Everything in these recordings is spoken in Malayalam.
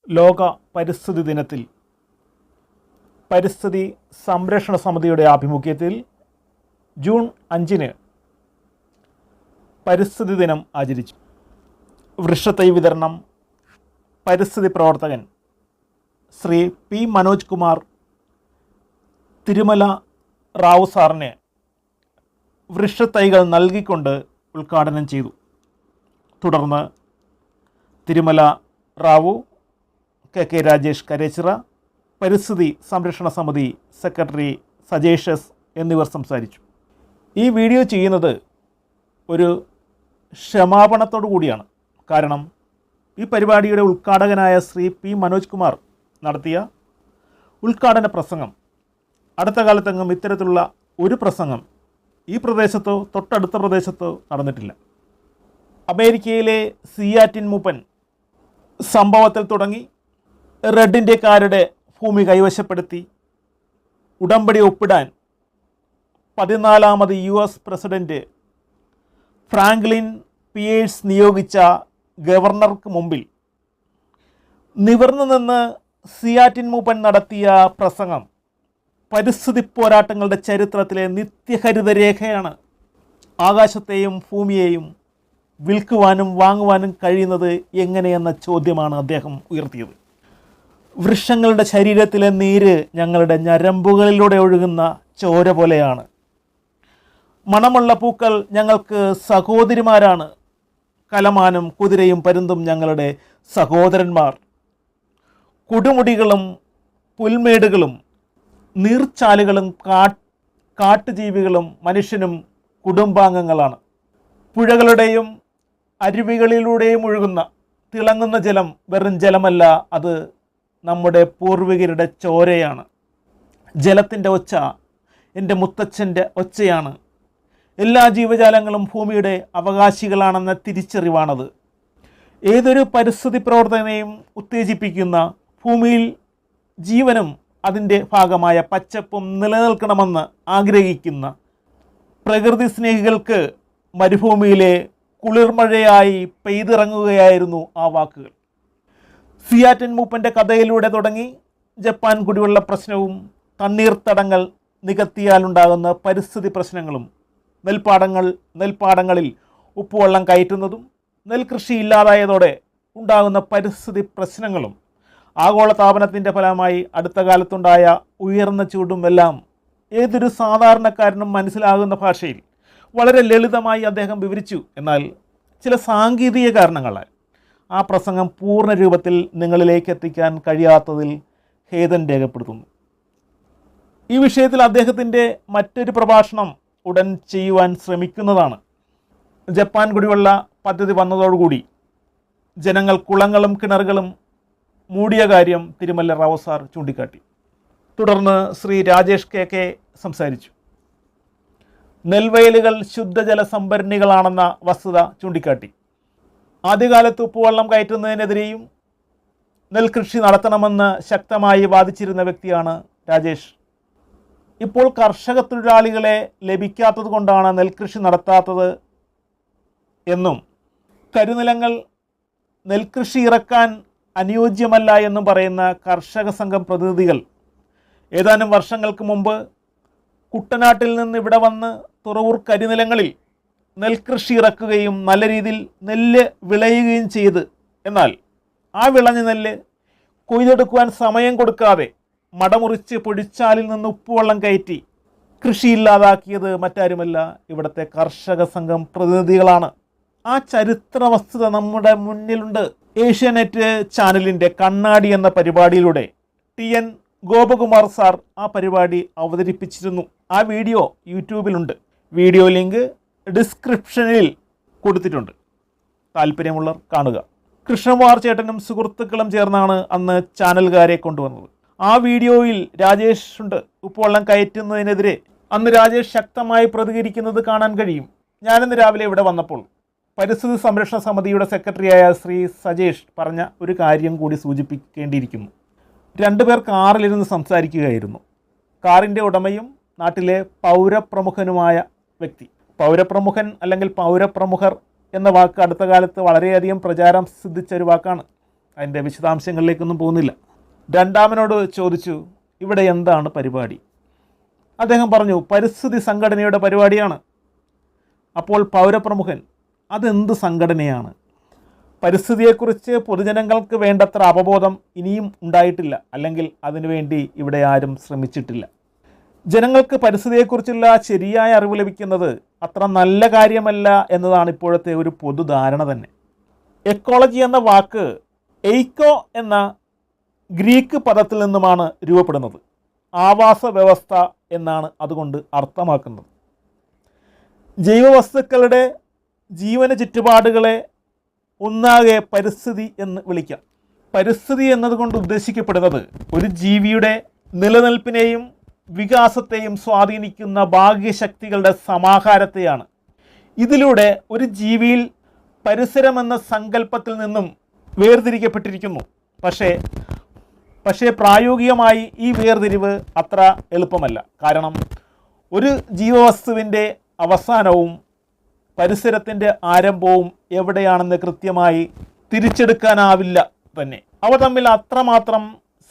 ലോക പരിസ്ഥിതി ദിനത്തിൽ പരിസ്ഥിതി സംരക്ഷണ സമിതിയുടെ ആഭിമുഖ്യത്തിൽ ജൂൺ 5 പരിസ്ഥിതി ദിനം ആചരിച്ചു. വൃക്ഷത്തൈ വിതരണം പരിസ്ഥിതി പ്രവർത്തകൻ ശ്രീ പി മനോജ് കുമാർ തിരുമല റാവു സാറിന് വൃക്ഷത്തൈകൾ നൽകിക്കൊണ്ട് ഉദ്ഘാടനം ചെയ്തു. തുടർന്ന് തിരുമല റാവു, കെ രാജേഷ് കരേച്ചിറ, പരിസ്ഥിതി സംരക്ഷണ സമിതി സെക്രട്ടറി സജേഷ് എസ് എന്നിവർ സംസാരിച്ചു. ഈ വീഡിയോ ചെയ്യുന്നത് ഒരു ക്ഷമാപണത്തോടു കൂടിയാണ്. കാരണം ഈ പരിപാടിയുടെ ഉദ്ഘാടകനായ ശ്രീ പി മനോജ് കുമാർ നടത്തിയ ഉദ്ഘാടന പ്രസംഗം അടുത്ത കാലത്തെങ്ങും ഇത്തരത്തിലുള്ള ഒരു പ്രസംഗം ഈ പ്രദേശത്തോ തൊട്ടടുത്ത പ്രദേശത്തോ നടന്നിട്ടില്ല. അമേരിക്കയിലെ സിയാറ്റിൻ മൂപ്പൻ സംഭവത്തിൽ തുടങ്ങി റെഡ് ഇന്ത്യക്കാരുടെ ഭൂമി കൈവശപ്പെടുത്തി ഉടമ്പടി ഒപ്പിടാൻ 14ാമത് US പ്രസിഡന്റ് ഫ്രാങ്ക്ലിൻ പിയേഴ്സ് നിയോഗിച്ച ഗവർണർക്ക് മുമ്പിൽ നിവർന്നു നിന്ന് സിയാറ്റിൻ മൂപ്പൻ നടത്തിയ പ്രസംഗം പരിസ്ഥിതി പോരാട്ടങ്ങളുടെ ചരിത്രത്തിലെ നിത്യഹരിതരേഖയാണ്. ആകാശത്തെയും ഭൂമിയെയും വിൽക്കുവാനും വാങ്ങുവാനും കഴിയുന്നത് എങ്ങനെയെന്ന ചോദ്യമാണ് അദ്ദേഹം ഉയർത്തിയത്. വൃക്ഷങ്ങളുടെ ശരീരത്തിലെ നീര് ഞങ്ങളുടെ ഞരമ്പുകളിലൂടെ ഒഴുകുന്ന ചോര പോലെയാണ്. മണമുള്ള പൂക്കൾ ഞങ്ങൾക്ക് സഹോദരിമാരാണ്. കലമാനും കുതിരയും പരുന്തും ഞങ്ങളുടെ സഹോദരന്മാർ. കൊടുമുടികളും പുൽമേടുകളും നീർച്ചാലുകളും കാട്ടുജീവികളും മനുഷ്യനും കുടുംബാംഗങ്ങളാണ്. പുഴകളുടെയും അരുവികളിലൂടെയും ഒഴുകുന്ന തിളങ്ങുന്ന ജലം വെറും ജലമല്ല, അത് നമ്മുടെ പൂർവികരുടെ ചോരയാണ്. ജലത്തിൻ്റെ ഒച്ച എൻ്റെ മുത്തച്ഛൻ്റെ ഒച്ചയാണ്. എല്ലാ ജീവജാലങ്ങളും ഭൂമിയുടെ അവകാശികളാണെന്ന തിരിച്ചറിവാണത്. ഏതൊരു പരിസ്ഥിതി പ്രവർത്തനയും ഉത്തേജിപ്പിക്കുന്ന, ഭൂമിയിൽ ജീവനും അതിൻ്റെ ഭാഗമായ പച്ചപ്പും നിലനിൽക്കണമെന്ന് ആഗ്രഹിക്കുന്ന പ്രകൃതി സ്നേഹികൾക്ക് മരുഭൂമിയിലെ കുളിർമഴയായി പെയ്തിറങ്ങുകയായിരുന്നു ആ വാക്കുകൾ. സിയാറ്റിൻ മൂപ്പൻ്റെ കഥയിലൂടെ തുടങ്ങി ജപ്പാൻ കുടിവെള്ള പ്രശ്നവും തണ്ണീർത്തടങ്ങൾ നികത്തിയാലുണ്ടാകുന്ന പരിസ്ഥിതി പ്രശ്നങ്ങളും നെൽപ്പാടങ്ങളിൽ ഉപ്പുവെള്ളം കയറ്റുന്നതും നെൽകൃഷി ഇല്ലാതായതോടെ ഉണ്ടാകുന്ന പരിസ്ഥിതി പ്രശ്നങ്ങളും ആഗോളതാപനത്തിൻ്റെ ഫലമായി അടുത്ത കാലത്തുണ്ടായ ഉയർന്ന ചൂടും എല്ലാം ഏതൊരു സാധാരണക്കാരനും മനസ്സിലാകുന്ന ഭാഷയിൽ വളരെ ലളിതമായി അദ്ദേഹം വിവരിച്ചു. എന്നാൽ ചില സാങ്കേതിക കാരണങ്ങളാൽ ആ പ്രസംഗം പൂർണ്ണ രൂപത്തിൽ നിങ്ങളിലേക്ക് എത്തിക്കാൻ കഴിയാത്തതിൽ ഖേദം രേഖപ്പെടുത്തുന്നു. ഈ വിഷയത്തിൽ അദ്ദേഹത്തിൻ്റെ മറ്റൊരു പ്രഭാഷണം ഉടൻ ചെയ്യുവാൻ ശ്രമിക്കുന്നതാണ്. ജപ്പാൻ കുടിവെള്ള പദ്ധതി വന്നതോടുകൂടി ജനങ്ങൾ കുളങ്ങളും കിണറുകളും മൂടിയ കാര്യം തിരുമല റാവു സാർ ചൂണ്ടിക്കാട്ടി. തുടർന്ന് ശ്രീ രാജേഷ് കെ സംസാരിച്ചു. നെൽവയലുകൾ ശുദ്ധജല സംഭരണികളാണെന്ന വസ്തുത ചൂണ്ടിക്കാട്ടി. ആദ്യകാലത്ത് ഉപ്പുവെള്ളം കയറ്റുന്നതിനെതിരെയും നെൽകൃഷി നടത്തണമെന്ന് ശക്തമായി വാദിച്ചിരുന്ന വ്യക്തിയാണ് രാജേഷ്. ഇപ്പോൾ കർഷക തൊഴിലാളികളെ ലഭിക്കാത്തത് കൊണ്ടാണ് നെൽകൃഷി നടത്താത്തത് എന്നും കരുനിലങ്ങൾ നെൽകൃഷി ഇറക്കാൻ അനുയോജ്യമല്ല എന്നും പറയുന്ന കർഷക സംഘം പ്രതിനിധികൾ ഏതാനും വർഷങ്ങൾക്ക് മുമ്പ് കുട്ടനാട്ടിൽ നിന്ന് ഇവിടെ വന്ന് തുറവൂർ കരിനിലങ്ങളിൽ നെൽകൃഷി ഇറക്കുകയും നല്ല രീതിയിൽ നെല്ല് വിളയുകയും ചെയ്ത്, എന്നാൽ ആ വിളഞ്ഞ നെല്ല് കൊയ്തെടുക്കുവാൻ സമയം കൊടുക്കാതെ മടമുറിച്ച് പൊടിച്ചാലിൽ നിന്ന് ഉപ്പുവെള്ളം കയറ്റി കൃഷിയില്ലാതാക്കിയത് മറ്റാരുമല്ല, ഇവിടുത്തെ കർഷക സംഘം പ്രതിനിധികളാണ്. ആ ചരിത്ര വസ്തുത നമ്മുടെ മുന്നിലുണ്ട്. ഏഷ്യാനെറ്റ് ചാനലിൻ്റെ കണ്ണാടി എന്ന പരിപാടിയിലൂടെ TN ഗോപകുമാർ സാർ ആ പരിപാടി അവതരിപ്പിച്ചിരുന്നു. ആ വീഡിയോ യൂട്യൂബിലുണ്ട്. വീഡിയോ ലിങ്ക് ഡിസ്ക്രിപ്ഷനിൽ കൊടുത്തിട്ടുണ്ട്. താല്പര്യമുള്ളവർ കാണുക. കൃഷ്ണകുമാർ ചേട്ടനും സുഹൃത്തുക്കളും ചേർന്നാണ് അന്ന് ചാനലുകാരെ കൊണ്ടുവന്നത്. ആ വീഡിയോയിൽ രാജേഷ് ഉണ്ട്. ഉപ്പുവെള്ളം കയറ്റുന്നതിനെതിരെ അന്ന് രാജേഷ് ശക്തമായി പ്രതികരിക്കുന്നത് കാണാൻ കഴിയും. ഞാനിന്ന് രാവിലെ ഇവിടെ വന്നപ്പോൾ പരിസ്ഥിതി സംരക്ഷണ സമിതിയുടെ സെക്രട്ടറിയായ ശ്രീ സജേഷ് പറഞ്ഞ ഒരു കാര്യം കൂടി സൂചിപ്പിക്കേണ്ടിയിരിക്കുന്നു. 2 പേർ കാറിലിരുന്ന് സംസാരിക്കുകയായിരുന്നു. കാറിൻ്റെ ഉടമയും നാട്ടിലെ പൗരപ്രമുഖനുമായ വ്യക്തി. പൗരപ്രമുഖൻ അല്ലെങ്കിൽ പൗരപ്രമുഖർ എന്ന വാക്ക് അടുത്ത കാലത്ത് വളരെയധികം പ്രചാരം സിദ്ധിച്ച ഒരു വാക്കാണ്. അതിൻ്റെ വിശദാംശങ്ങളിലേക്കൊന്നും പോകുന്നില്ല. രണ്ടാമനോട് ചോദിച്ചു, ഇവിടെ എന്താണ് പരിപാടി? അദ്ദേഹം പറഞ്ഞു, പരിസ്ഥിതി സംഘടനയുടെ പരിപാടിയാണ്. അപ്പോൾ പൗരപ്രമുഖൻ, അതെന്ത് സംഘടനയാണ്? പരിസ്ഥിതിയെക്കുറിച്ച് പൊതുജനങ്ങൾക്ക് വേണ്ടത്ര അവബോധം ഇനിയും ഉണ്ടായിട്ടില്ല, അല്ലെങ്കിൽ അതിനുവേണ്ടി ഇവിടെ ആരും ശ്രമിച്ചിട്ടില്ല. ജനങ്ങൾക്ക് പരിസ്ഥിതിയെക്കുറിച്ചുള്ള ശരിയായ അറിവ് ലഭിക്കുന്നത് അത്ര നല്ല കാര്യമല്ല എന്നതാണ് ഇപ്പോഴത്തെ ഒരു പൊതുധാരണ തന്നെ. എക്കോളജി എന്ന വാക്ക് എയ്ക്കോ എന്ന ഗ്രീക്ക് പദത്തിൽ നിന്നുമാണ് രൂപപ്പെടുന്നത്. ആവാസ വ്യവസ്ഥ എന്നാണ് അതുകൊണ്ട് അർത്ഥമാക്കുന്നത്. ജൈവവസ്തുക്കളുടെ ജീവന ചുറ്റുപാടുകളെ ഒന്നാകെ പരിസ്ഥിതി എന്ന് വിളിക്കാം. പരിസ്ഥിതി എന്നതുകൊണ്ട് ഉദ്ദേശിക്കപ്പെടുന്നത് ഒരു ജീവിയുടെ നിലനിൽപ്പിനെയും വികാസത്തെയും സ്വാധീനിക്കുന്ന ബാഹ്യശക്തികളുടെ സമാഹാരത്തെയാണ്. ഇതിലൂടെ ഒരു ജീവിയിൽ പരിസരമെന്ന സങ്കല്പത്തിൽ നിന്നും വേർതിരിക്കപ്പെട്ടിരിക്കുന്നു. പക്ഷേ പ്രായോഗികമായി ഈ വേർതിരിവ് അത്ര എളുപ്പമല്ല. കാരണം ഒരു ജീവവസ്തുവിൻ്റെ അവസാനവും പരിസരത്തിൻ്റെ ആരംഭവും എവിടെയാണെന്ന് കൃത്യമായി തിരിച്ചെടുക്കാനാവില്ല തന്നെ. അവ തമ്മിൽ അത്രമാത്രം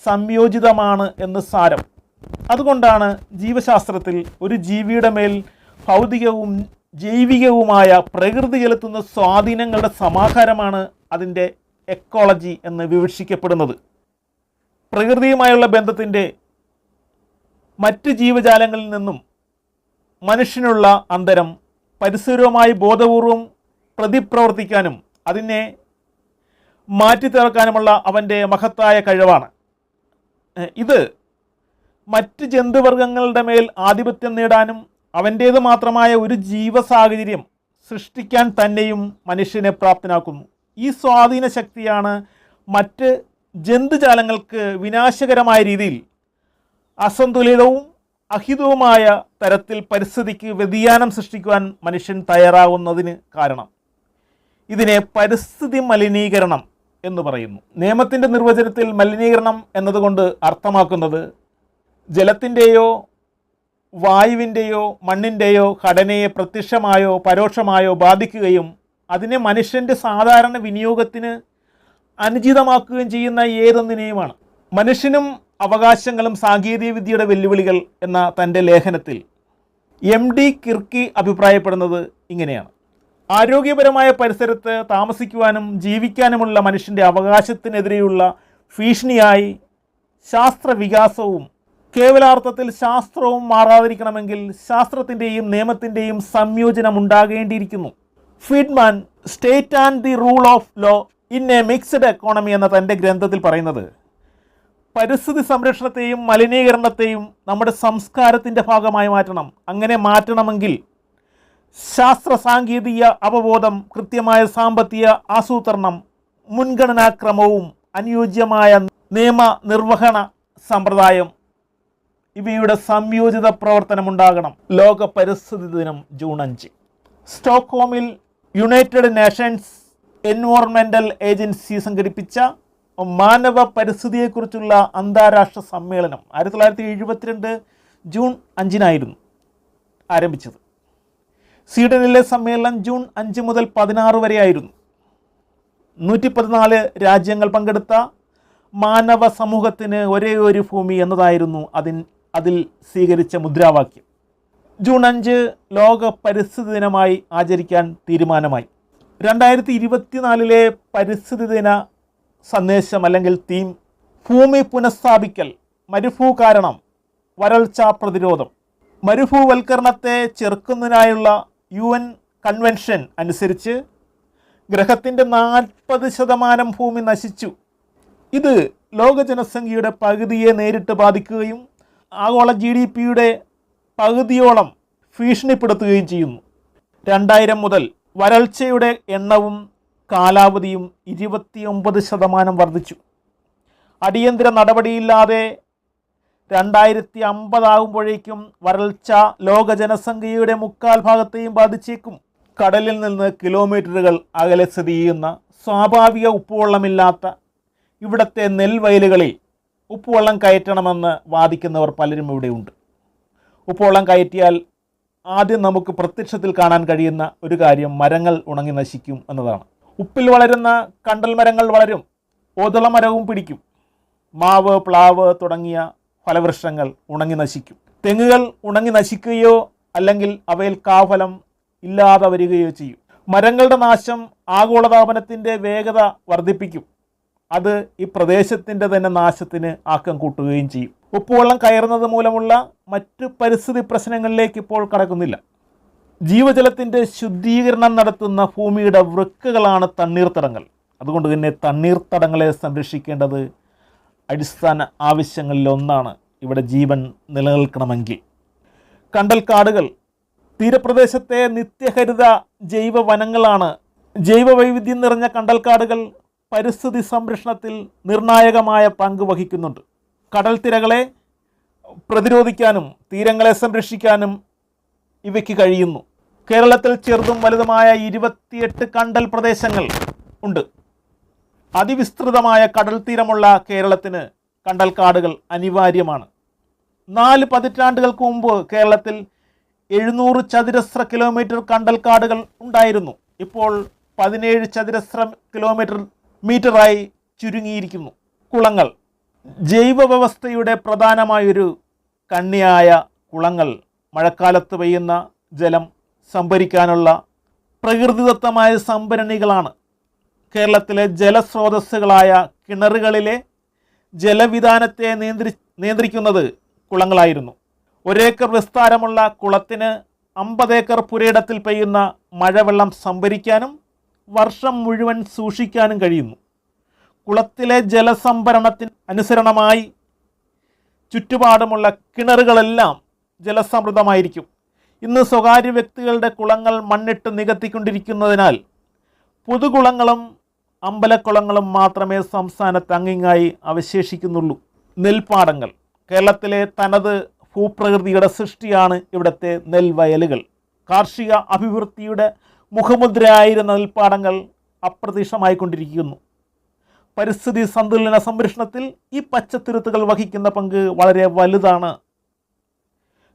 സംയോജിതമാണ് എന്ന് സാരം. അതുകൊണ്ടാണ് ജീവശാസ്ത്രത്തിൽ ഒരു ജീവിയുടെ മേൽ ഭൗതികവും ജൈവികവുമായ പ്രകൃതി ചെലുത്തുന്ന സ്വാധീനങ്ങളുടെ സമാഹാരമാണ് അതിൻ്റെ എക്കോളജി എന്ന് വിവക്ഷിക്കപ്പെടുന്നത്. പ്രകൃതിയുമായുള്ള ബന്ധത്തിൻ്റെ മറ്റ് ജീവജാലങ്ങളിൽ നിന്നും മനുഷ്യനുള്ള അന്തരം പരിസരവുമായി ബോധപൂർവം പ്രതിപ്രവർത്തിക്കാനും അതിനെ മാറ്റിത്തീർക്കാനുമുള്ള അവൻ്റെ മഹത്തായ കഴിവാണ്. ഇത് മറ്റ് ജന്തുവർഗങ്ങളുടെ മേൽ ആധിപത്യം നേടാനും അവൻ്റേത് മാത്രമായ ഒരു ജീവസാഹചര്യം സൃഷ്ടിക്കാൻ തന്നെയും മനുഷ്യനെ പ്രാപ്തനാക്കുന്നു. ഈ സ്വാധീന ശക്തിയാണ് മറ്റ് ജന്തുജാലങ്ങൾക്ക് വിനാശകരമായ രീതിയിൽ അസന്തുലിതവും അഹിതവുമായ തരത്തിൽ പരിസ്ഥിതിക്ക് വ്യതിയാനം സൃഷ്ടിക്കുവാൻ മനുഷ്യൻ തയ്യാറാവുന്നതിന് കാരണം. ഇതിനെ പരിസ്ഥിതി മലിനീകരണം എന്ന് പറയുന്നു. നിയമത്തിൻ്റെ നിർവചനത്തിൽ മലിനീകരണം എന്നതുകൊണ്ട് അർത്ഥമാക്കുന്നത് ജലത്തിൻ്റെയോ വായുവിൻ്റെയോ മണ്ണിൻ്റെയോ ഘടനയെ പ്രത്യക്ഷമായോ പരോക്ഷമായോ ബാധിക്കുകയും അതിനെ മനുഷ്യൻ്റെ സാധാരണ വിനിയോഗത്തിന് അനുചിതമാക്കുകയും ചെയ്യുന്ന ഏതൊന്നിനെയുമാണ്. മനുഷ്യനും അവകാശങ്ങളും സാങ്കേതികവിദ്യയുടെ വെല്ലുവിളികൾ എന്ന തൻ്റെ ലേഖനത്തിൽ MD കിർക്കി അഭിപ്രായപ്പെടുന്നത് ഇങ്ങനെയാണ്: ആരോഗ്യപരമായ പരിസരത്ത് താമസിക്കുവാനും ജീവിക്കാനുമുള്ള മനുഷ്യൻ്റെ അവകാശത്തിനെതിരെയുള്ള ഭീഷണിയായി ശാസ്ത്രവികാസവും കേവലാർത്ഥത്തിൽ ശാസ്ത്രവും മാറാതിരിക്കണമെങ്കിൽ ശാസ്ത്രത്തിൻ്റെയും നിയമത്തിൻ്റെയും സംയോജനം ഉണ്ടാകേണ്ടിയിരിക്കുന്നു. Friedman state and the rule of law in a mixed economy എന്ന തൻ്റെ ഗ്രന്ഥത്തിൽ പറയുന്നത്, പരിസ്ഥിതി സംരക്ഷണത്തെയും മലിനീകരണത്തെയും നമ്മുടെ സംസ്കാരത്തിൻ്റെ ഭാഗമായി മാറ്റണം. അങ്ങനെ മാറ്റണമെങ്കിൽ ശാസ്ത്ര സാങ്കേതിക അവബോധം, കൃത്യമായ സാമ്പത്തിക ആസൂത്രണം, മുൻഗണനാക്രമവും അനുയോജ്യമായ നിയമ നിർവഹണ സമ്പ്രദായം ഇവയുടെ സംയോജിത പ്രവർത്തനമുണ്ടാകണം. ലോക പരിസ്ഥിതി ദിനം ജൂൺ 5. സ്റ്റോക്ക്ഹോമിൽ യുണൈറ്റഡ് നേഷൻസ് എൻവയോൺമെൻ്റൽ ഏജൻസി സംഘടിപ്പിച്ച മാനവ പരിസ്ഥിതിയെക്കുറിച്ചുള്ള അന്താരാഷ്ട്ര സമ്മേളനം 1972 ജൂൺ 5 ആരംഭിച്ചത്. സ്വീഡനിലെ സമ്മേളനം ജൂൺ 5 മുതൽ 16 വരെയായിരുന്നു. 114 രാജ്യങ്ങൾ പങ്കെടുത്ത മാനവ സമൂഹത്തിന് ഒരേ ഒരു ഭൂമി എന്നതായിരുന്നു അതിൽ സ്വീകരിച്ച മുദ്രാവാക്യം. ജൂൺ 5 ലോക പരിസ്ഥിതി ദിനമായി ആചരിക്കാൻ തീരുമാനമായി. 2024 പരിസ്ഥിതി ദിന സന്ദേശം അല്ലെങ്കിൽ തീം ഭൂമി പുനഃസ്ഥാപിക്കൽ, മരുഭൂകാരണം, വരൾച്ച പ്രതിരോധം. മരുഭൂവൽക്കരണത്തെ ചെറുക്കുന്നതിനായുള്ള UN കൺവെൻഷൻ അനുസരിച്ച് ഗ്രഹത്തിൻ്റെ 40% ഭൂമി നശിച്ചു. ഇത് ലോക ജനസംഖ്യയുടെ പകുതിയെ നേരിട്ട് ബാധിക്കുകയും ആഗോള GDPയുടെ പകുതിയോളം ഭീഷണിപ്പെടുത്തുകയും ചെയ്യുന്നു. 2000 മുതൽ വരൾച്ചയുടെ എണ്ണവും കാലാവധിയും 29% വർദ്ധിച്ചു. അടിയന്തര നടപടിയില്ലാതെ 2050 ആകുമ്പോഴേക്കും വരൾച്ച ലോക ജനസംഖ്യയുടെ 3/4 ബാധിച്ചേക്കും. കടലിൽ നിന്ന് കിലോമീറ്ററുകൾ അകലെ സ്ഥിതി ചെയ്യുന്ന സ്വാഭാവിക ഉപ്പുവെള്ളമില്ലാത്ത ഇവിടുത്തെ നെൽവയലുകളിൽ ഉപ്പുവെള്ളം കയറ്റണമെന്ന് വാദിക്കുന്നവർ പലരും ഇവിടെയുണ്ട്. ഉപ്പുവെള്ളം കയറ്റിയാൽ ആദ്യം നമുക്ക് പ്രത്യക്ഷത്തിൽ കാണാൻ കഴിയുന്ന ഒരു കാര്യം മരങ്ങൾ ഉണങ്ങി നശിക്കും എന്നതാണ്. ഉപ്പിൽ വളരുന്ന കണ്ടൽ മരങ്ങൾ വളരും, ഓതളമരവും പിടിക്കും. മാവ്, പ്ലാവ് തുടങ്ങിയ ഫലവൃക്ഷങ്ങൾ ഉണങ്ങി നശിക്കും. തെങ്ങുകൾ ഉണങ്ങി നശിക്കുകയോ അല്ലെങ്കിൽ അവയിൽ കാഫലം ഇല്ലാതെ വരികയോ ചെയ്യും. മരങ്ങളുടെ നാശം ആഗോളതാപനത്തിൻ്റെ വേഗത വർദ്ധിപ്പിക്കും. അത് ഈ പ്രദേശത്തിൻ്റെ തന്നെ നാശത്തിന് ആക്കം കൂട്ടുകയും ചെയ്യും. ഉപ്പുവെള്ളം കയറുന്നത് മൂലമുള്ള മറ്റ് പരിസ്ഥിതി പ്രശ്നങ്ങളിലേക്ക് ഇപ്പോൾ കടക്കുന്നില്ല. ജീവജലത്തിൻ്റെ ശുദ്ധീകരണം നടത്തുന്ന ഭൂമിയുടെ വൃക്കകളാണ് തണ്ണീർത്തടങ്ങൾ. അതുകൊണ്ട് തന്നെ തണ്ണീർത്തടങ്ങളെ സംരക്ഷിക്കേണ്ടത് അടിസ്ഥാന ആവശ്യങ്ങളിലൊന്നാണ് ഇവിടെ ജീവൻ നിലനിൽക്കണമെങ്കിൽ. കണ്ടൽക്കാടുകൾ തീരപ്രദേശത്തെ നിത്യഹരിത ജൈവ വനങ്ങളാണ്. ജൈവ വൈവിധ്യം നിറഞ്ഞ കണ്ടൽക്കാടുകൾ പരിസ്ഥിതി സംരക്ഷണത്തിൽ നിർണായകമായ പങ്ക് വഹിക്കുന്നുണ്ട്. കടൽ തിരകളെ പ്രതിരോധിക്കാനും തീരങ്ങളെ സംരക്ഷിക്കാനും ഇവയ്ക്ക് കഴിയുന്നു. കേരളത്തിൽ ചെറുതും വലുതുമായ 28 കണ്ടൽ പ്രദേശങ്ങൾ ഉണ്ട്. അതിവിസ്തൃതമായ കടൽ തീരമുള്ള കേരളത്തിന് കണ്ടൽക്കാടുകൾ അനിവാര്യമാണ്. 4 പതിറ്റാണ്ടുകൾക്ക് മുമ്പ് കേരളത്തിൽ 700 ചതുരശ്ര കിലോമീറ്റർ കണ്ടൽക്കാടുകൾ ഉണ്ടായിരുന്നു. ഇപ്പോൾ 17 ചതുരശ്ര മീറ്ററായി ചുരുങ്ങിയിരിക്കുന്നു. കുളങ്ങൾ ജൈവ വ്യവസ്ഥയുടെ പ്രധാനമായൊരു കണ്ണിയായ കുളങ്ങൾ മഴക്കാലത്ത് പെയ്യുന്ന ജലം സംഭരിക്കാനുള്ള പ്രകൃതിദത്തമായ സംഭരണികളാണ്. കേരളത്തിലെ ജലസ്രോതസ്സുകളായ കിണറുകളിലെ ജലവിധാനത്തെ നിയന്ത്രിക്കുന്നത് കുളങ്ങളായിരുന്നു. 1 ഏക്കർ വിസ്താരമുള്ള കുളത്തിന് 50 ഏക്കർ പുരയിടത്തിൽ പെയ്യുന്ന മഴവെള്ളം സംഭരിക്കാനും വർഷം മുഴുവൻ സൂക്ഷിക്കാനും കഴിയുന്നു. കുളത്തിലെ ജലസംഭരണത്തിന് അനുസരണമായി ചുറ്റുപാടുമുള്ള കിണറുകളെല്ലാം ജലസമൃദ്ധമായിരിക്കും. ഇന്ന് സ്വകാര്യ വ്യക്തികളുടെ കുളങ്ങൾ മണ്ണിട്ട് നികത്തിക്കൊണ്ടിരിക്കുന്നതിനാൽ പൊതുകുളങ്ങളും അമ്പലക്കുളങ്ങളും മാത്രമേ സംസ്ഥാനത്ത് അങ്ങിങ്ങായി അവശേഷിക്കുന്നുള്ളൂ. നെൽപ്പാടങ്ങൾ കേരളത്തിലെ തനത് ഭൂപ്രകൃതിയുടെ സൃഷ്ടിയാണ് ഇവിടുത്തെ നെൽവയലുകൾ. കാർഷിക അഭിവൃദ്ധിയുടെ മുഖമുദ്രയായിരുന്ന നെൽപ്പാടങ്ങൾ അപ്രത്യക്ഷമായിക്കൊണ്ടിരിക്കുന്നു. പരിസ്ഥിതി സന്തുലന സംരക്ഷണത്തിൽ ഈ പച്ചത്തുരുത്തുകൾ വഹിക്കുന്ന പങ്ക് വളരെ വലുതാണ്.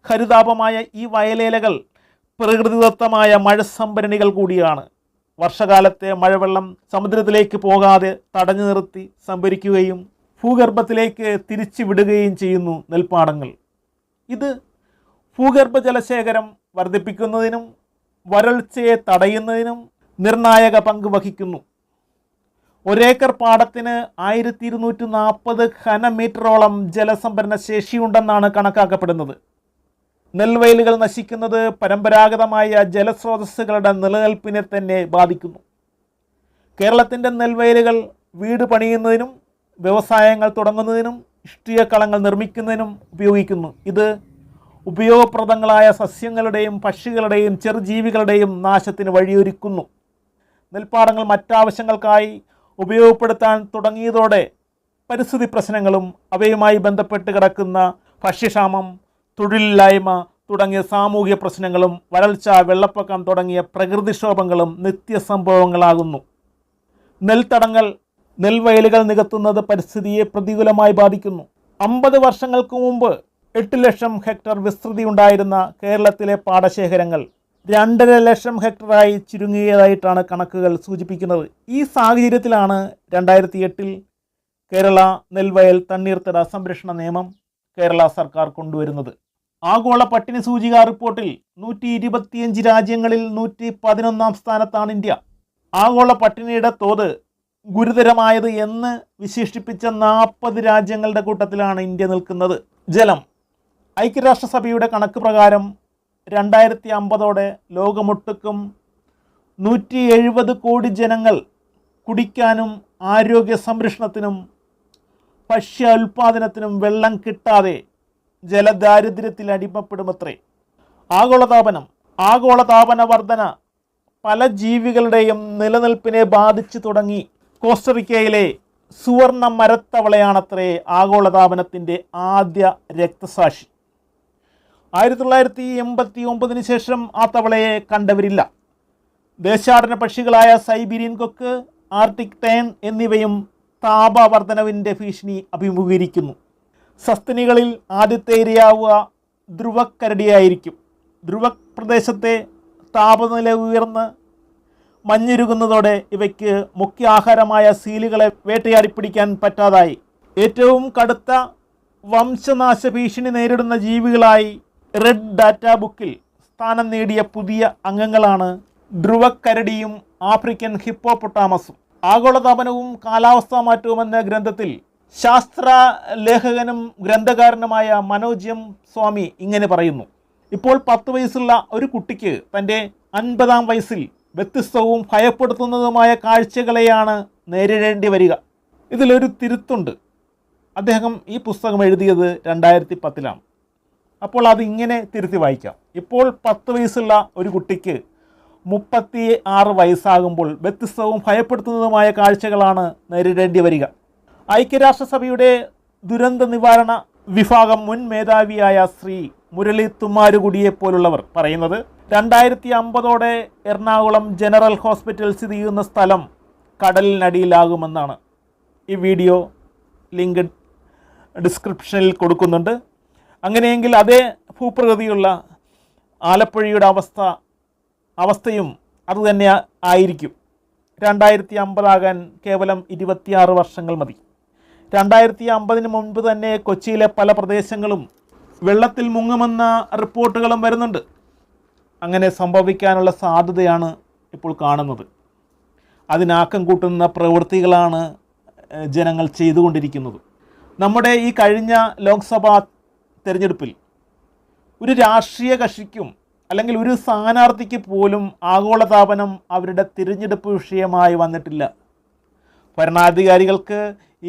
ഹരിതാപമായ ഈ വയലേലകൾ പ്രകൃതിദത്തമായ മഴ സംഭരണികൾ കൂടിയാണ്. വർഷകാലത്തെ മഴവെള്ളം സമുദ്രത്തിലേക്ക് പോകാതെ തടഞ്ഞു നിർത്തി സംഭരിക്കുകയും ഭൂഗർഭത്തിലേക്ക് തിരിച്ചു വിടുകയും ചെയ്യുന്നു നെൽപ്പാടങ്ങൾ. ഇത് ഭൂഗർഭ ജലശേഖരം വർദ്ധിപ്പിക്കുന്നതിനും വരൾച്ചയെ തടയുന്നതിനും നിർണായക പങ്ക് വഹിക്കുന്നു. 1 ഏക്കർ പാടത്തിന് 1240 ഘനമീറ്ററോളം ജലസംഭരണ ശേഷിയുണ്ടെന്നാണ് കണക്കാക്കപ്പെടുന്നത്. നെൽവയലുകൾ നശിക്കുന്നത് പരമ്പരാഗതമായ ജലസ്രോതസ്സുകളുടെ നിലനിൽപ്പിനെ തന്നെ ബാധിക്കുന്നു. കേരളത്തിൻ്റെ നെൽവയലുകൾ വീട് പണിയുന്നതിനും വ്യവസായങ്ങൾ തുടങ്ങുന്നതിനും ഇഷ്ടികക്കളങ്ങൾ നിർമ്മിക്കുന്നതിനും ഉപയോഗിക്കുന്നു. ഇത് ഉപയോഗപ്രദങ്ങളായ സസ്യങ്ങളുടെയും പക്ഷികളുടെയും ചെറുജീവികളുടെയും നാശത്തിന് വഴിയൊരുക്കുന്നു. നെൽപ്പാടങ്ങൾ മറ്റാവശ്യങ്ങൾക്കായി ഉപയോഗപ്പെടുത്താൻ തുടങ്ങിയതോടെ പരിസ്ഥിതി പ്രശ്നങ്ങളും അവയുമായി ബന്ധപ്പെട്ട് കിടക്കുന്ന ഭക്ഷ്യക്ഷാമം, തൊഴിലില്ലായ്മ തുടങ്ങിയ സാമൂഹിക പ്രശ്നങ്ങളും വരൾച്ച, വെള്ളപ്പൊക്കം തുടങ്ങിയ പ്രകൃതിക്ഷോഭങ്ങളും നിത്യസംഭവങ്ങളാകുന്നു. നെൽത്തടങ്ങൾ, നെൽവയലുകൾ നികത്തുന്നത് പരിസ്ഥിതിയെ പ്രതികൂലമായി ബാധിക്കുന്നു. 50 വർഷങ്ങൾക്ക് മുമ്പ് 8 ലക്ഷം ഹെക്ടർ വിസ്തൃതി ഉണ്ടായിരുന്ന കേരളത്തിലെ പാടശേഖരങ്ങൾ 2.5 ലക്ഷം ഹെക്ടറായി ചുരുങ്ങിയതായിട്ടാണ് കണക്കുകൾ സൂചിപ്പിക്കുന്നത്. ഈ സാഹചര്യത്തിലാണ് 2008 കേരള നെൽവയൽ തണ്ണീർത്തട സംരക്ഷണ നിയമം കേരള സർക്കാർ കൊണ്ടുവരുന്നത്. ആഗോള പട്ടിണി സൂചിക റിപ്പോർട്ടിൽ 125 രാജ്യങ്ങളിൽ 111 സ്ഥാനത്താണ് ഇന്ത്യ. ആഗോള പട്ടിണിയുടെ തോത് ഗുരുതരമായത് എന്ന് വിശേഷിപ്പിച്ച 40 രാജ്യങ്ങളുടെ കൂട്ടത്തിലാണ് ഇന്ത്യ നിൽക്കുന്നത്. ജലം ഐക്യരാഷ്ട്രസഭയുടെ കണക്ക് പ്രകാരം 2050 ലോകമൊട്ടുക്കും 170 കോടി ജനങ്ങൾ കുടിക്കാനും ആരോഗ്യ സംരക്ഷണത്തിനും ഭക്ഷ്യ ഉൽപ്പാദനത്തിനും വെള്ളം കിട്ടാതെ ജലദാരിദ്ര്യത്തിൽ അടിമപ്പെടുമത്രേ. ആഗോളതാപന വർധന പല ജീവികളുടെയും നിലനിൽപ്പിനെ ബാധിച്ചു തുടങ്ങി. കോസ്റ്ററിക്കയിലെ സുവർണ മരത്തവളയാണത്രേ ആഗോളതാപനത്തിൻ്റെ ആദ്യ രക്തസാക്ഷി. 1989 ശേഷം ആ തവളയെ കണ്ടവരില്ല. ദേശാടന പക്ഷികളായ സൈബീരിയൻ കൊക്ക്, ആർട്ടിക് ടേൺ എന്നിവയും താപവർദ്ധനവിൻ്റെ ഭീഷണി അഭിമുഖീകരിക്കുന്നു. സസ്തനികളിൽ ആദ്യത്തെ ഇരയാവുക ധ്രുവക്കരടിയായിരിക്കും. ധ്രുവപ്രദേശത്തെ താപനില ഉയർന്ന് മഞ്ഞുരുകുന്നതോടെ ഇവയ്ക്ക് മുഖ്യ ആഹാരമായ സീലുകളെ വേട്ടയാടിപ്പിടിക്കാൻ പറ്റാതായി. ഏറ്റവും കടുത്ത വംശനാശ ഭീഷണി നേരിടുന്ന ജീവികളായി റെഡ് ഡാറ്റ ബുക്കിൽ സ്ഥാനം നേടിയ പുതിയ അംഗങ്ങളാണ് ധ്രുവക്കരടിയും ആഫ്രിക്കൻ ഹിപ്പോപ്പൊട്ടാമസും. ആഗോളതാപനവും കാലാവസ്ഥാ മാറ്റവും എന്ന ഗ്രന്ഥത്തിൽ ശാസ്ത്ര ലേഖകനും ഗ്രന്ഥകാരനുമായ മനോജ് എം സ്വാമി ഇങ്ങനെ പറയുന്നു: ഇപ്പോൾ 10 വയസ്സുള്ള ഒരു കുട്ടിക്ക് തൻ്റെ 50-ാം വയസ്സിൽ വ്യത്യസ്തവും ഭയപ്പെടുത്തുന്നതുമായ കാഴ്ചകളെയാണ് നേരിടേണ്ടി വരിക. ഇതിലൊരു തിരുത്തുണ്ട്. അദ്ദേഹം ഈ പുസ്തകം എഴുതിയത് 2010-ലാണ്. അപ്പോൾ അതിങ്ങനെ തിരുത്തി വായിക്കാം: ഇപ്പോൾ 10 വയസ്സുള്ള ഒരു കുട്ടിക്ക് 36 വയസ്സാകുമ്പോൾ വ്യത്യസ്തവും ഭയപ്പെടുത്തുന്നതുമായ കാഴ്ചകളാണ് നേരിടേണ്ടി വരിക. ഐക്യരാഷ്ട്രസഭയുടെ ദുരന്ത നിവാരണ വിഭാഗം മുൻ മേധാവിയായ ശ്രീ മുരളി തുമ്മാരുകുടിയെപ്പോലുള്ളവർ പറയുന്നത് 2050ഓടെ എറണാകുളം ജനറൽ ഹോസ്പിറ്റൽ സ്ഥിതി ചെയ്യുന്ന സ്ഥലം കടലിനടിയിലാകുമെന്നാണ്. ഈ വീഡിയോ ലിങ്ക് ഡിസ്ക്രിപ്ഷനിൽ കൊടുക്കുന്നുണ്ട്. അങ്ങനെയെങ്കിൽ അതേ ഭൂപ്രകൃതിയുള്ള ആലപ്പുഴയുടെ അവസ്ഥയും അതുതന്നെ ആയിരിക്കും. 2050 കേവലം 26 വർഷങ്ങൾ മതി. 2050 മുൻപ് തന്നെ കൊച്ചിയിലെ പല പ്രദേശങ്ങളും വെള്ളത്തിൽ മുങ്ങുമെന്ന റിപ്പോർട്ടുകളും വരുന്നുണ്ട്. അങ്ങനെ സംഭവിക്കാനുള്ള സാധ്യതയാണ് ഇപ്പോൾ കാണുന്നത്. അതിനാക്കം കൂട്ടുന്ന പ്രവൃത്തികളാണ് ജനങ്ങൾ ചെയ്തുകൊണ്ടിരിക്കുന്നത്. നമ്മുടെ ഈ കഴിഞ്ഞ ലോക്സഭാ തെരഞ്ഞെടുപ്പിൽ ഒരു രാഷ്ട്രീയ കക്ഷിക്കും അല്ലെങ്കിൽ ഒരു സ്ഥാനാർത്ഥിക്ക് പോലും ആഗോളതാപനം അവരുടെ തിരഞ്ഞെടുപ്പ് വിഷയമായി വന്നിട്ടില്ല. ഭരണാധികാരികൾക്ക്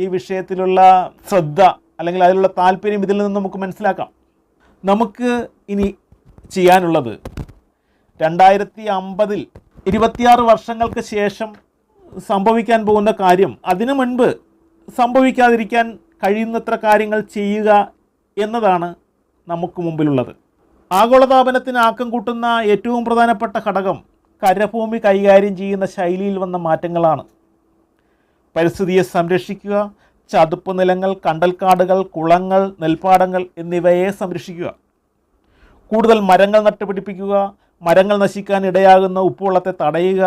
ഈ വിഷയത്തിലുള്ള ശ്രദ്ധ അല്ലെങ്കിൽ അതിലുള്ള താല്പര്യം ഇതിൽ നിന്ന് നമുക്ക് മനസ്സിലാക്കാം. നമുക്ക് ഇനി ചെയ്യാനുള്ളത് 2050 26 വർഷങ്ങൾക്ക് ശേഷം സംഭവിക്കാൻ പോകുന്ന കാര്യം അതിനു മുൻപ് സംഭവിക്കാതിരിക്കാൻ കഴിയുന്നത്ര കാര്യങ്ങൾ ചെയ്യുക എന്നതാണ് നമുക്ക് മുമ്പിലുള്ളത്. ആഗോളതാപനത്തിന് ആക്കം കൂട്ടുന്ന ഏറ്റവും പ്രധാനപ്പെട്ട ഘടകം കരഭൂമി കൈകാര്യം ചെയ്യുന്ന ശൈലിയിൽ വന്ന മാറ്റങ്ങളാണ്. പരിസ്ഥിതിയെ സംരക്ഷിക്കുക, ചതുപ്പ് നിലങ്ങൾ, കണ്ടൽക്കാടുകൾ, കുളങ്ങൾ, നെൽപ്പാടങ്ങൾ എന്നിവയെ സംരക്ഷിക്കുക, കൂടുതൽ മരങ്ങൾ നട്ടുപിടിപ്പിക്കുക, മരങ്ങൾ നശിക്കാൻ ഇടയാകുന്ന ഉപ്പുവെള്ളത്തെ തടയുക,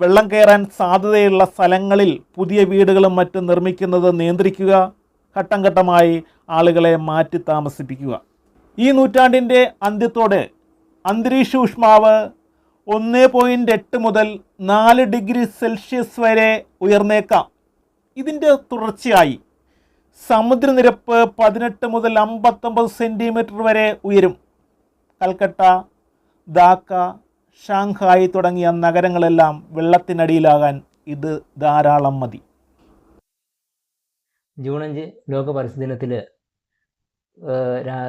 വെള്ളം കയറാൻ സാധ്യതയുള്ള സ്ഥലങ്ങളിൽ പുതിയ വീടുകളും മറ്റും നിർമ്മിക്കുന്നത് നിയന്ത്രിക്കുക, ഘട്ടം ഘട്ടമായി ആളുകളെ മാറ്റി താമസിപ്പിക്കുക. ഈ നൂറ്റാണ്ടിൻ്റെ അന്ത്യത്തോടെ അന്തരീക്ഷ ഊഷ്മാവ് 1.8 മുതൽ 4 ഡിഗ്രി സെൽഷ്യസ് വരെ ഉയർന്നേക്കാം. ഇതിൻ്റെ തുടർച്ചയായി സമുദ്രനിരപ്പ് 18 മുതൽ 59 സെൻറ്റിമീറ്റർ വരെ ഉയരും. കൽക്കട്ട, ധാക്ക, ഷാങ്ഹായ് തുടങ്ങിയ നഗരങ്ങളെല്ലാം വെള്ളത്തിനടിയിലാകാൻ ഇത് ധാരാളം മതി. ജൂൺ 5 ലോക പരിസ്ഥിതി ദിനത്തിൽ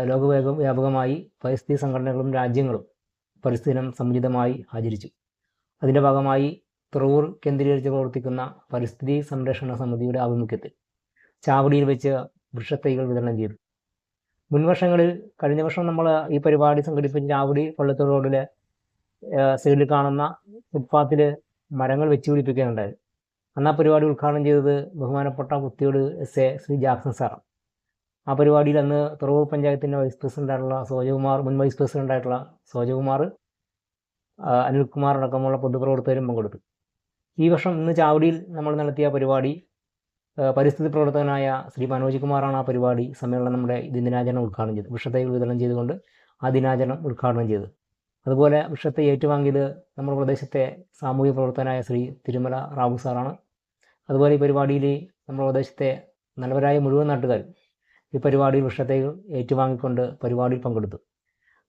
ലോകവ്യാപകമായി പരിസ്ഥിതി സംഘടനകളും രാജ്യങ്ങളും പരിസ്ഥിതി ദിനം സമുചിതമായി ആചരിച്ചു. അതിൻ്റെ ഭാഗമായി തുറവൂർ കേന്ദ്രീകരിച്ച് പ്രവർത്തിക്കുന്ന പരിസ്ഥിതി സംരക്ഷണ സമിതിയുടെ ആഭിമുഖ്യത്തിൽ ചാവടിയിൽ വെച്ച് വൃക്ഷത്തൈകൾ വിതരണം ചെയ്തു. മുൻവർഷങ്ങളിൽ കഴിഞ്ഞ വർഷം നമ്മൾ ഈ പരിപാടി സംഘടിപ്പിച്ച് ചാവടി കൊല്ലത്തോട് റോഡിലെ സൈഡിൽ കാണുന്ന ഫുട്പാത്തിൽ മരങ്ങൾ വെച്ച് പിടിപ്പിക്കുകയുണ്ടായത്. അന്ന് ആ പരിപാടി ഉദ്ഘാടനം ചെയ്തത് ബഹുമാനപ്പെട്ട കുത്തിയോട് SA ശ്രീ ജാക്സൺ സാറാണ്. ആ പരിപാടിയിൽ അന്ന് തുറവൂർ പഞ്ചായത്തിൻ്റെ വൈസ് പ്രസിഡൻ്റായിട്ടുള്ള സോജകുമാർ, മുൻ വൈസ് പ്രസിഡൻ്റായിട്ടുള്ള സോജകുമാർ, അനിൽകുമാർ അടക്കമുള്ള പൊതുപ്രവർത്തകരും പങ്കെടുത്തു. ഈ വർഷം ഇന്ന് ചാവടിയിൽ നമ്മൾ നടത്തിയ പരിപാടി പരിസ്ഥിതി പ്രവർത്തകനായ ശ്രീ മനോജ് കുമാറാണ് ആ പരിപാടി സമ്മേളനം നമ്മുടെ ദിനാചരണം ഉദ്ഘാടനം ചെയ്തത്. വൃക്ഷത്തൈകൾ വിതരണം ചെയ്തുകൊണ്ട് ആ ദിനാചരണം ഉദ്ഘാടനം ചെയ്തത്. അതുപോലെ വൃക്ഷത്തെ ഏറ്റുവാങ്ങിയത് നമ്മുടെ പ്രദേശത്തെ സാമൂഹിക പ്രവർത്തകനായ ശ്രീ തിരുമല റാവു സാറാണ്. അതുപോലെ ഈ പരിപാടിയിൽ നമ്മുടെ പ്രദേശത്തെ നല്ലവരായ മുഴുവൻ നാട്ടുകാരും ഈ പരിപാടിയിൽ വൃക്ഷത്തൈകൾ ഏറ്റുവാങ്ങിക്കൊണ്ട് പരിപാടിയിൽ പങ്കെടുത്തു.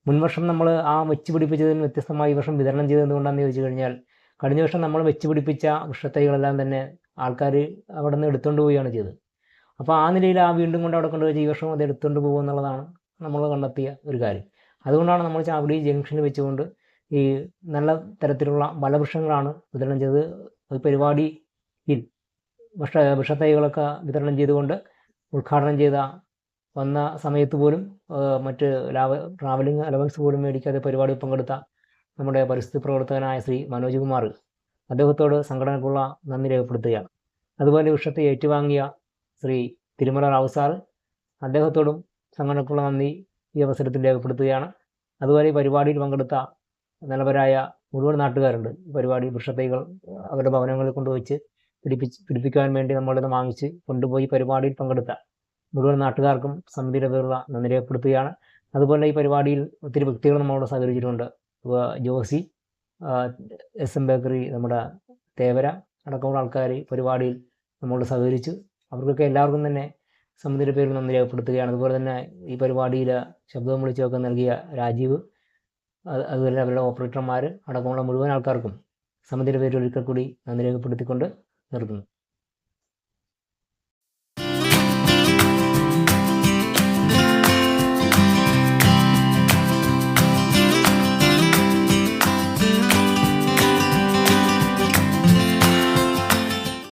മുൻവർഷം നമ്മൾ ആ വെച്ച് പിടിപ്പിച്ചതിന് വ്യത്യസ്തമായി ഈ വർഷം വിതരണം ചെയ്തത് എന്തുകൊണ്ടാണെന്ന് ചോദിച്ചു കഴിഞ്ഞാൽ, കഴിഞ്ഞ വർഷം നമ്മൾ വെച്ച് പിടിപ്പിച്ച വൃക്ഷത്തൈകളെല്ലാം തന്നെ ആൾക്കാർ അവിടെ നിന്ന് എടുത്തുകൊണ്ട് പോവുകയാണ് ചെയ്തത്. അപ്പോൾ ആ നിലയിൽ ആ വീണ്ടും കൊണ്ട് അവിടെ കൊണ്ടുപോയി ഈ വർഷം അത് എടുത്തുകൊണ്ട് പോകുക എന്നുള്ളതാണ് നമ്മൾ കണ്ടെത്തിയ ഒരു കാര്യം. അതുകൊണ്ടാണ് നമ്മൾ ചാവടി ജംഗ്ഷനിൽ വെച്ചുകൊണ്ട് ഈ നല്ല തരത്തിലുള്ള വലവൃക്ഷങ്ങളാണ് വിതരണം ചെയ്തത്. ഈ പരിപാടിയിൽ വൃക്ഷത്തൈകളൊക്കെ വിതരണം ചെയ്തുകൊണ്ട് ഉദ്ഘാടനം ചെയ്ത വന്ന സമയത്ത് പോലും മറ്റ് ട്രാവലിംഗ് അലവൻസ് പോലും മേടിക്കാതെ പരിപാടിയിൽ പങ്കെടുത്ത നമ്മുടെ പരിസ്ഥിതി പ്രവർത്തകനായ ശ്രീ മനോജ് കുമാർ, അദ്ദേഹത്തോട് സംഘടനക്കുള്ള നന്ദി രേഖപ്പെടുത്തുകയാണ്. അതുപോലെ വൃക്ഷത്തെ ഏറ്റുവാങ്ങിയ ശ്രീ തിരുമല റാവു സാർ, അദ്ദേഹത്തോടും സംഘടനക്കുള്ള നന്ദി ഈ അവസരത്തിൽ രേഖപ്പെടുത്തുകയാണ്. അതുപോലെ ഈ പരിപാടിയിൽ പങ്കെടുത്ത നല്ലവരായ മുഴുവൻ നാട്ടുകാരുണ്ട്. ഈ പരിപാടി വൃക്ഷത്തൈകൾ അവരുടെ ഭവനങ്ങളിൽ കൊണ്ടുവച്ച് പിടിപ്പിക്കാൻ വേണ്ടി നമ്മളിത് വാങ്ങിച്ച് കൊണ്ടുപോയി പരിപാടിയിൽ പങ്കെടുത്ത മുഴുവൻ നാട്ടുകാർക്കും സമിതിയുടെ പേരുള്ള നന്ദി രേഖപ്പെടുത്തുകയാണ്. അതുപോലെ ഈ പരിപാടിയിൽ ഒത്തിരി വ്യക്തികൾ നമ്മളോട് സഹകരിച്ചിട്ടുണ്ട്. ജോസി, SM ബേക്കറി, നമ്മുടെ തേവര അടക്കമുള്ള ആൾക്കാർ പരിപാടിയിൽ നമ്മളോട് സഹകരിച്ചു. അവർക്കൊക്കെ എല്ലാവർക്കും തന്നെ സമിതിയുടെ പേരിൽ നന്ദി രേഖപ്പെടുത്തുകയാണ്. അതുപോലെ തന്നെ ഈ പരിപാടിയിൽ ശബ്ദവും വിളിച്ചൊക്കെ നൽകിയ രാജീവ്, അതുപോലെ അവരുടെ ഓപ്പറേറ്റർമാർ അടക്കമുള്ള മുഴുവൻ ആൾക്കാർക്കും സമിതിയുടെ പേരിൽ ഒരിക്കൽ കൂടി നന്ദി രേഖപ്പെടുത്തിക്കൊണ്ട് നിർത്തുന്നു.